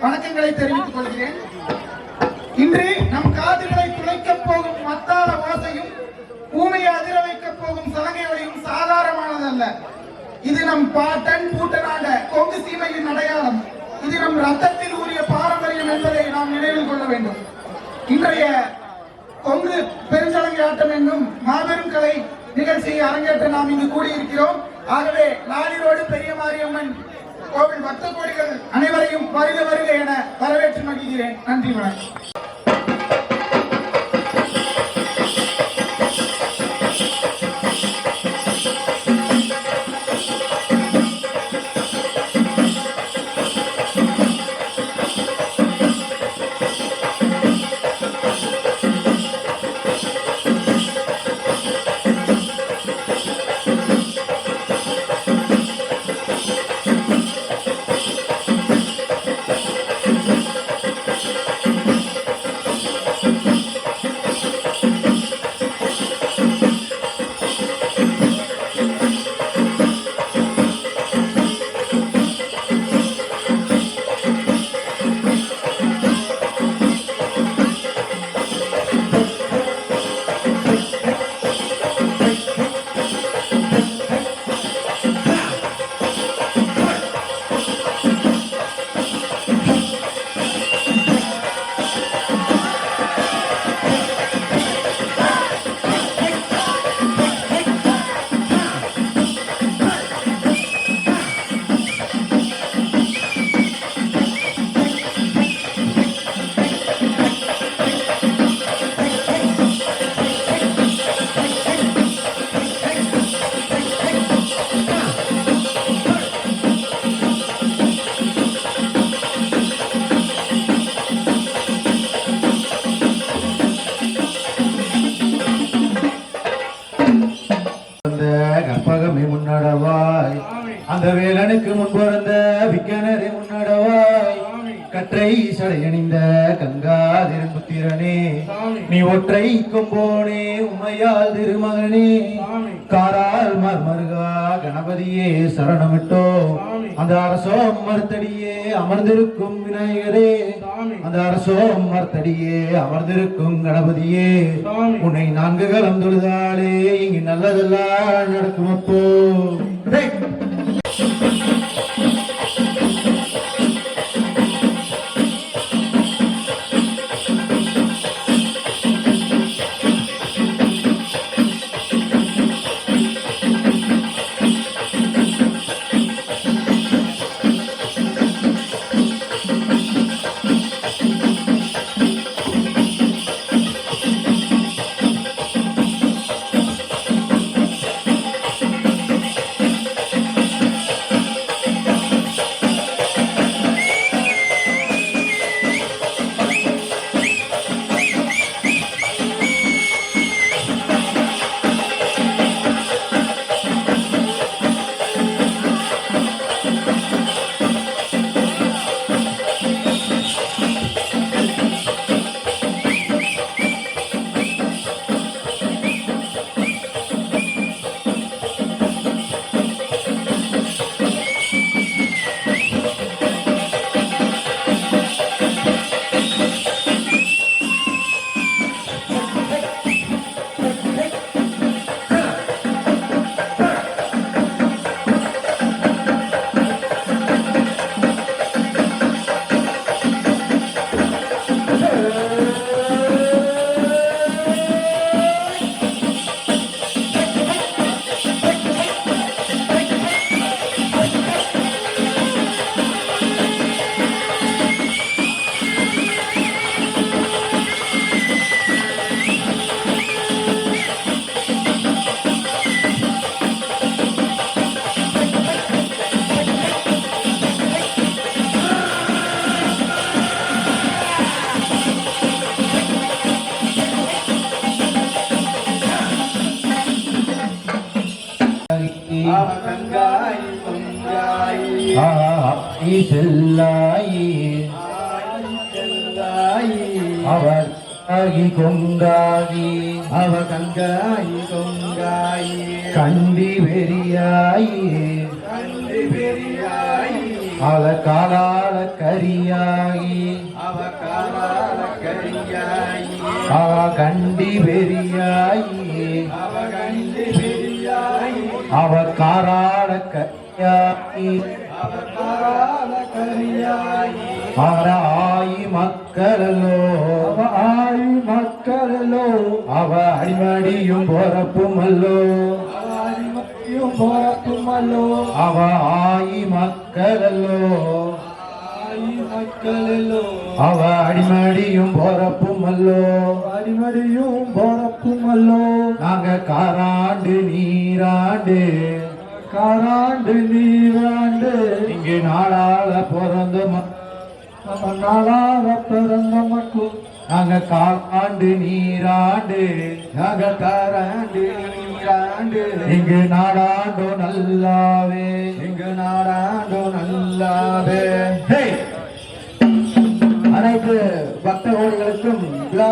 வணக்கங்களை தெரிவித்துக் கொள்கிறேன். இன்று நம் காதுகளை துளைக்கப் போகும் மத்தாள ஓசையும் பூமியை அதிர வைக்கப் போகும் சலங்கையோடையும் சாதாரணமானதல்ல. இது நம் பாட்டன் பூட்டனாக கொங்கு சீமையின் அடையாளம். இது நம் ரத்தத்தில் ஊறிய பாரம்பரியம் என்பதை நாம் நினைவில் கொள்ள வேண்டும். இன்றைய கொங்கு பெருஞ்சலங்கை ஆட்டம் என்னும் மாபெரும் கலை நிகழ்ச்சியை அரங்கேற்ற நாம் இங்கு கூடியிருக்கிறோம். ஆகவே லாலிரோடு பெரிய மாரியம்மன் கோவில் பக்த கோடிகள் அனைவரையும் வருக வருக என வரவேற்று மகிழ்கிறேன். நன்றி, வணக்கம். கற்பகமே முன்னடவாய், அந்த வேலனுக்கு முன்பிறந்த விக்கனரே முன்னடவாய், கற்றை சடையணிந்த கங்காதிரன் புத்திரனே, நீ ஒற்றை கொம்போனே உமையால் திருமகனே, காரால் மருகா கணபதியே சரணமிட்டோ, அந்த அரசோம் மறுத்தடியே அமர்ந்திருக்கும் விநாயகரே, அந்த அரசோம் மறுத்தடியே அமர்ந்திருக்கும் கணபதியே, உன்னை 4 களம் தொழுதாலே இங்கு நல்லதெல்லாம் நடக்கும். அப்போ அவர் கொங்காயி அவ கங்காயி கொங்காயி கண்டி வெறியாயி அவ காலால கரியாயி அவ கண்டி பெரியாயி அவ காராட கரியாயி ஆராயி மக்களோ அவ அடிமடியும் பொறப்புமல்லோ அவ ஆயி மக்களோ அவ அடிமடியும் பொறப்புமல்லோ நாங்க காராண்டு நீராண்டு இங்கு நாளால பிறந்த மக்கள் நாங்க காராண்டு நீராண்டு இங்கு நாடாண்டோ நல்லாவே அனைத்து பக்த கோடிகளுக்கும் விழா